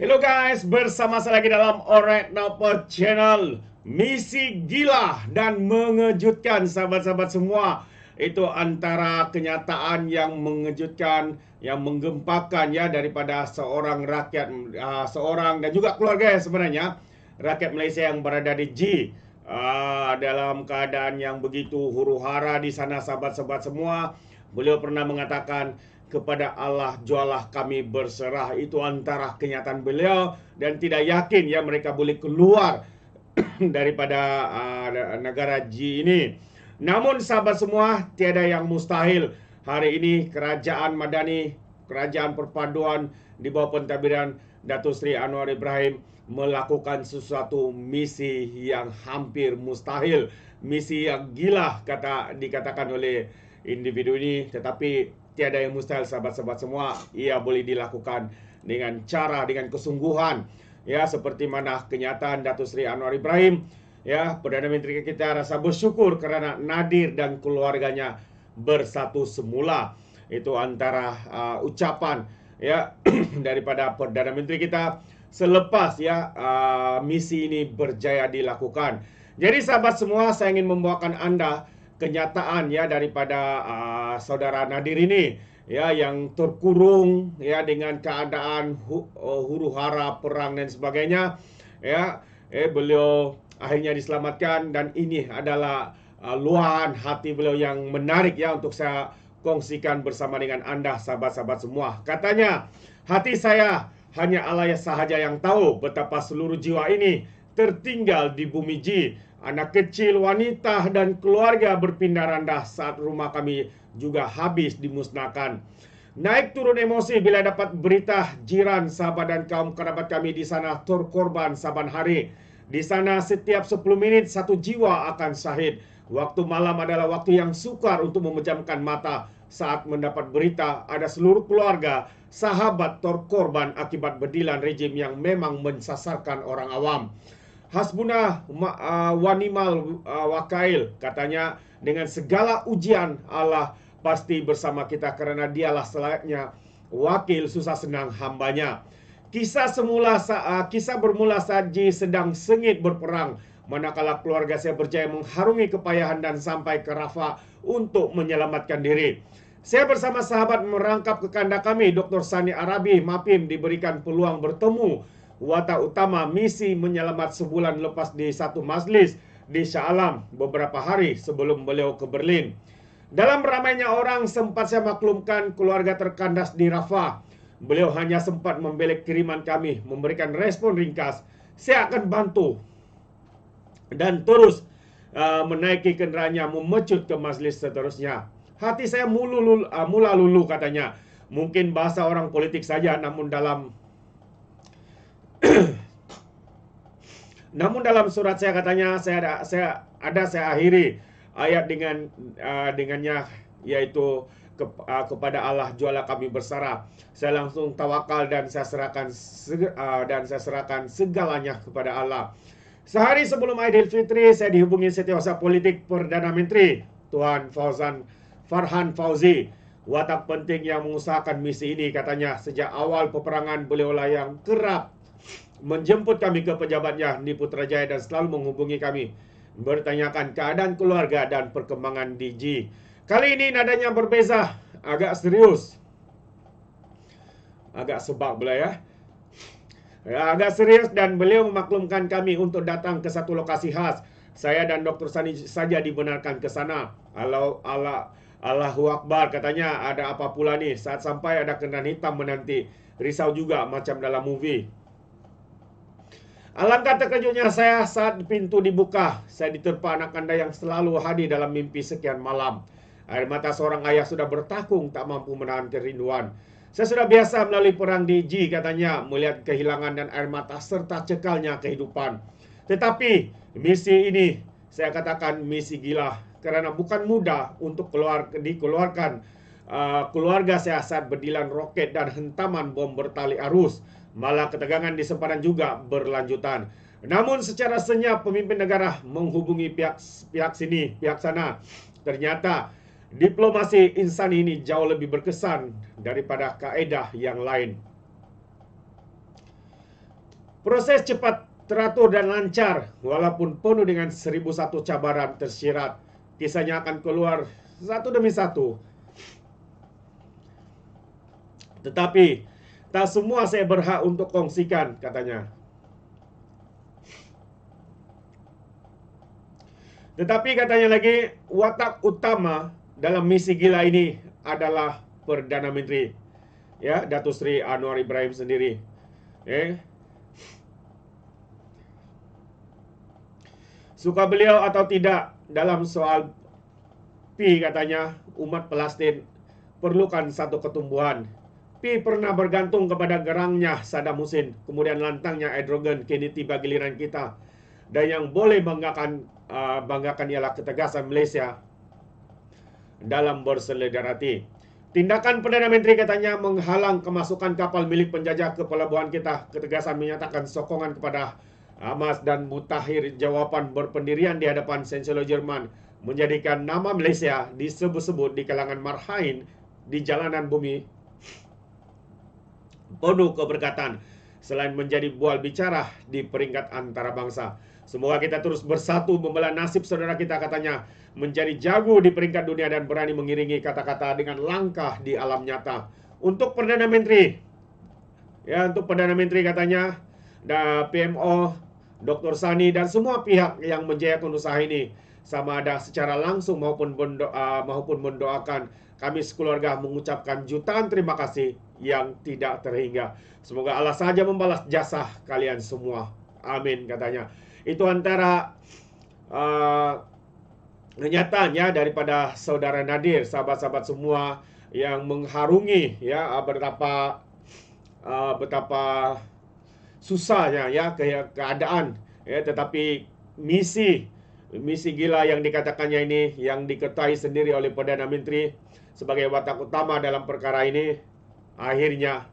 Hello guys, bersama saya lagi dalam Alright Now Channel. Misi gila dan mengejutkan sahabat-sahabat semua. Itu antara kenyataan yang mengejutkan, yang menggempakan ya daripada seorang rakyat, seorang dan juga keluarga sebenarnya. Rakyat Malaysia yang berada di G. Dalam keadaan yang begitu huru-hara di sana sahabat-sahabat semua. Beliau pernah mengatakan, kepada Allah jualah kami berserah. Itu antara kenyataan beliau, dan tidak yakin ya mereka boleh keluar daripada negara G ini. Namun sahabat semua, tiada yang mustahil. Hari ini kerajaan Madani, kerajaan perpaduan di bawah pentadbiran Datuk Seri Anwar Ibrahim melakukan sesuatu misi yang hampir mustahil, misi yang gila dikatakan oleh individu ini, tetapi tiada yang mustahil sahabat-sahabat semua. Ia boleh dilakukan dengan cara, dengan kesungguhan. Ya, seperti mana kenyataan Datuk Seri Anwar Ibrahim, ya, Perdana Menteri kita rasa bersyukur kerana Nadir dan keluarganya bersatu semula. Itu antara ucapan ya daripada Perdana Menteri kita selepas ya misi ini berjaya dilakukan. Jadi sahabat semua, saya ingin membawakan Anda kenyataan ya daripada saudara Nadir ini ya, yang terkurung ya dengan keadaan huru-hara, perang dan sebagainya ya. Beliau akhirnya diselamatkan, dan ini adalah luahan hati beliau yang menarik ya untuk saya kongsikan bersama dengan Anda sahabat-sahabat semua. Katanya, hati saya hanya Allah sahaja yang tahu betapa seluruh jiwa ini tertinggal di bumi G. Anak kecil, wanita, dan keluarga berpindah randah saat rumah kami juga habis dimusnahkan. Naik turun emosi bila dapat berita jiran, sahabat, dan kaum kerabat kami di sana terkorban saban hari. Di sana setiap 10 menit satu jiwa akan syahid. Waktu malam adalah waktu yang sukar untuk memejamkan mata saat mendapat berita ada seluruh keluarga, sahabat terkorban akibat bedilan rejim yang memang mensasarkan orang awam. Hasbuna wa ni'mal wakail, katanya, dengan segala ujian Allah pasti bersama kita kerana dialah selayaknya wakil susah senang hambanya. Kisah bermula saat G sedang sengit berperang, manakala keluarga saya berjaya mengharungi kepayahan dan sampai ke Rafah untuk menyelamatkan diri. Saya bersama sahabat merangkap ke kanda kami, Dr. Sani Arabi, MAPIM, diberikan peluang bertemu watak utama misi menyelamat sebulan lepas di satu majlis di Shah Alam beberapa hari sebelum beliau ke Berlin. Dalam ramainya orang sempat saya maklumkan keluarga terkandas di Rafah. Beliau hanya sempat membelek kiriman kami, memberikan respon ringkas, saya akan bantu, dan terus menaiki kenderaannya memecut ke majlis seterusnya. Hati saya mula lulu, katanya. Mungkin bahasa orang politik saja, namun dalam surat saya, katanya, saya akhiri ayat dengannya, yaitu kepada Allah jualah kami bersarah. Saya langsung tawakal dan saya serahkan segalanya kepada Allah. Sehari sebelum Aidilfitri, saya dihubungi setiausaha politik Perdana Menteri Tuan Farhan Fauzi. Watak penting yang mengusahakan misi ini, katanya. Sejak awal peperangan beliaulah yang kerap menjemput kami ke pejabatnya di Putrajaya dan selalu menghubungi kami, bertanyakan keadaan keluarga dan perkembangan di G. Kali ini nadanya berbeza, agak serius, agak sebab pula ya. Agak serius, dan beliau memaklumkan kami untuk datang ke satu lokasi khas. Saya dan Dr. Sani saja dibenarkan ke sana. Allahu Akbar, katanya. Ada apa pula ni? Saat sampai ada kendaraan hitam menanti. Risau juga macam dalam movie. Alangkah terkejutnya saya saat pintu dibuka. Saya diterpa anak anda yang selalu hadir dalam mimpi sekian malam. Air mata seorang ayah sudah bertakung, tak mampu menahan kerinduan. Saya sudah biasa melalui perang di G, katanya, melihat kehilangan dan air mata serta cekalnya kehidupan. Tetapi misi ini, saya katakan misi gila, kerana bukan mudah untuk dikeluarkan keluarga saya saat bedilan roket dan hentaman bom bertali arus. Malah ketegangan di sempadan juga berlanjutan. Namun secara senyap pemimpin negara menghubungi pihak sini, pihak sana. Ternyata diplomasi insan ini jauh lebih berkesan daripada kaedah yang lain. Proses cepat, teratur dan lancar, walaupun penuh dengan 1001 cabaran tersirat. Kisahnya akan keluar satu demi satu. Tetapi tak semua saya berhak untuk kongsikan, katanya. Tetapi katanya lagi, watak utama dalam misi gila ini adalah Perdana Menteri, ya, Datuk Seri Anwar Ibrahim sendiri. Suka beliau atau tidak, dalam soal katanya, umat Palestin perlukan satu ketumbuhan. Pernah bergantung kepada gerangnya Saddam Hussein, kemudian lantangnya Erdogan, kini tiba giliran kita. Dan yang boleh banggakan ialah ketegasan Malaysia dalam bersolidariti. Tindakan Perdana Menteri katanya menghalang kemasukan kapal milik penjajah ke pelabuhan kita. Ketegasan menyatakan sokongan kepada Hamas dan mutakhir jawaban berpendirian di hadapan Chancellor Jerman menjadikan nama Malaysia disebut-sebut di kalangan marhain di jalanan bumi penuh keberkatan, selain menjadi bual bicara di peringkat antarabangsa. Semoga kita terus bersatu membela nasib saudara kita, katanya, menjadi jago di peringkat dunia dan berani mengiringi kata-kata dengan langkah di alam nyata. Untuk Perdana Menteri, untuk Perdana Menteri katanya, dan PMO, Dr. Sani dan semua pihak yang menjayakan usaha ini, sama ada secara langsung maupun mendoakan, kami sekeluarga mengucapkan jutaan terima kasih yang tidak terhingga. Semoga Allah saja membalas jasa kalian semua. Amin, katanya. Itu antara kenyataannya daripada saudara Nadir, sahabat-sahabat semua, yang mengharungi betapa susahnya keadaan, tetapi misi gila yang dikatakannya ini, yang diketahui sendiri oleh Perdana Menteri sebagai watak utama dalam perkara ini, akhirnya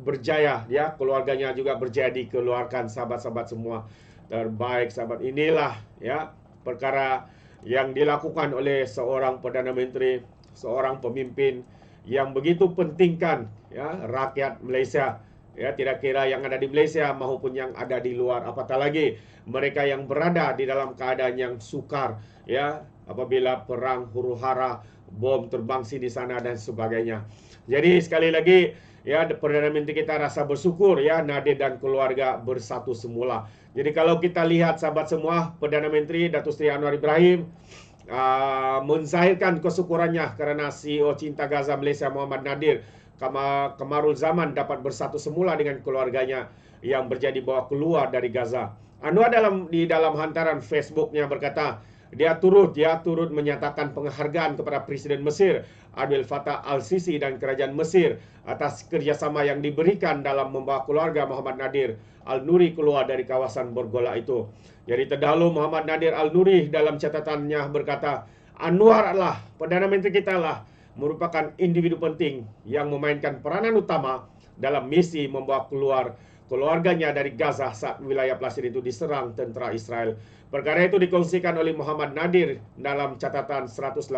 berjaya, keluarganya juga berjaya dikeluarkan. Sahabat-sahabat semua terbaik, sahabat, inilah perkara yang dilakukan oleh seorang Perdana Menteri, seorang pemimpin yang begitu pentingkan rakyat Malaysia, tidak kira yang ada di Malaysia maupun yang ada di luar, apatah lagi mereka yang berada di dalam keadaan yang sukar, apabila perang huru-hara, bom terbang di sana dan sebagainya. Jadi sekali lagi, Perdana Menteri kita rasa bersyukur, Nadir dan keluarga bersatu semula. Jadi kalau kita lihat, sahabat semua, Perdana Menteri Datuk Seri Anwar Ibrahim menzahirkan kesyukurannya kerana CEO Cinta Gaza Malaysia Muhammad Nadir Kamarul Zaman dapat bersatu semula dengan keluarganya yang berjadi bawa keluar dari Gaza. Anwar di dalam hantaran Facebooknya berkata, dia turut menyatakan penghargaan kepada Presiden Mesir Abdel Fattah Al-Sisi dan Kerajaan Mesir atas kerjasama yang diberikan dalam membawa keluarga Muhammad Nadir Al-Nuri keluar dari kawasan bergolak itu. Jadi terdahulu Muhammad Nadir Al-Nuri dalam catatannya berkata, Anwar adalah, Perdana Menteri kita lah, merupakan individu penting yang memainkan peranan utama dalam misi membawa keluar keluarganya dari Gaza saat wilayah Palestin itu diserang tentera Israel. Perkara itu dikongsikan oleh Muhammad Nadir dalam catatan 183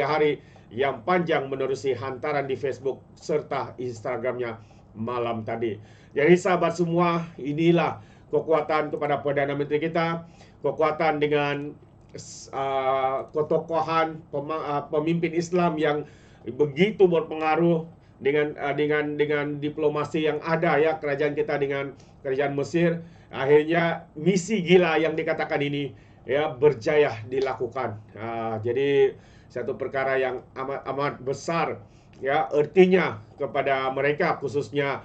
hari yang panjang menerusi hantaran di Facebook serta Instagramnya malam tadi. Jadi sahabat semua, inilah kekuatan kepada Perdana Menteri kita, kekuatan dengan ketokohan pemimpin Islam yang begitu berpengaruh dengan diplomasi yang ada, kerajaan kita dengan kerajaan Mesir. Akhirnya misi gila yang dikatakan ini berjaya dilakukan. Jadi satu perkara yang amat besar artinya kepada mereka, khususnya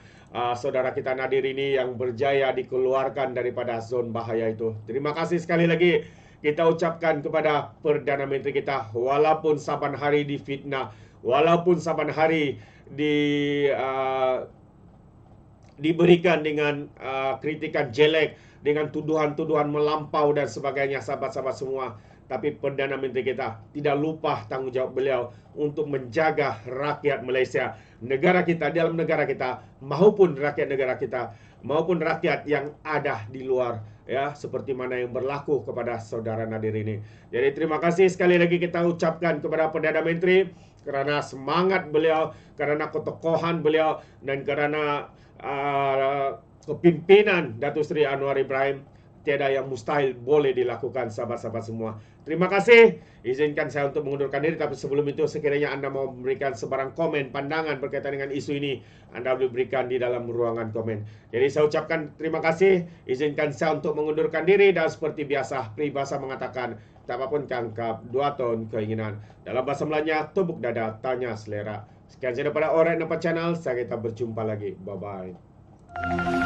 saudara kita Nadir ini yang berjaya dikeluarkan daripada zon bahaya itu. Terima kasih sekali lagi kita ucapkan kepada Perdana Menteri kita, walaupun saban hari difitnah, walaupun saban hari diberikan dengan kritikan jelek, dengan tuduhan-tuduhan melampau dan sebagainya, sahabat-sahabat semua. Tapi Perdana Menteri kita tidak lupa tanggungjawab beliau untuk menjaga rakyat Malaysia, negara kita, dalam negara kita, maupun rakyat negara kita, maupun rakyat yang ada di luar, seperti mana yang berlaku kepada saudara Nadir ini. Jadi terima kasih sekali lagi kita ucapkan kepada Perdana Menteri kerana semangat beliau, kerana ketokohan beliau, dan kerana kepimpinan Datuk Seri Anwar Ibrahim. Tiada yang mustahil boleh dilakukan, sahabat-sahabat semua. Terima kasih. Izinkan saya untuk mengundurkan diri. Tapi sebelum itu, sekiranya anda mau memberikan sebarang komen, pandangan berkaitan dengan isu ini, anda boleh berikan di dalam ruangan komen. Jadi saya ucapkan terima kasih. Izinkan saya untuk mengundurkan diri. Dan seperti biasa, peribahasa mengatakan, tak apapun kangkap, 2 tahun keinginan. Dalam bahasa Melayunya, tubuk dada, tanya selera. Sekian saja daripada Alright Nampak Channel. Saya kita berjumpa lagi. Bye-bye.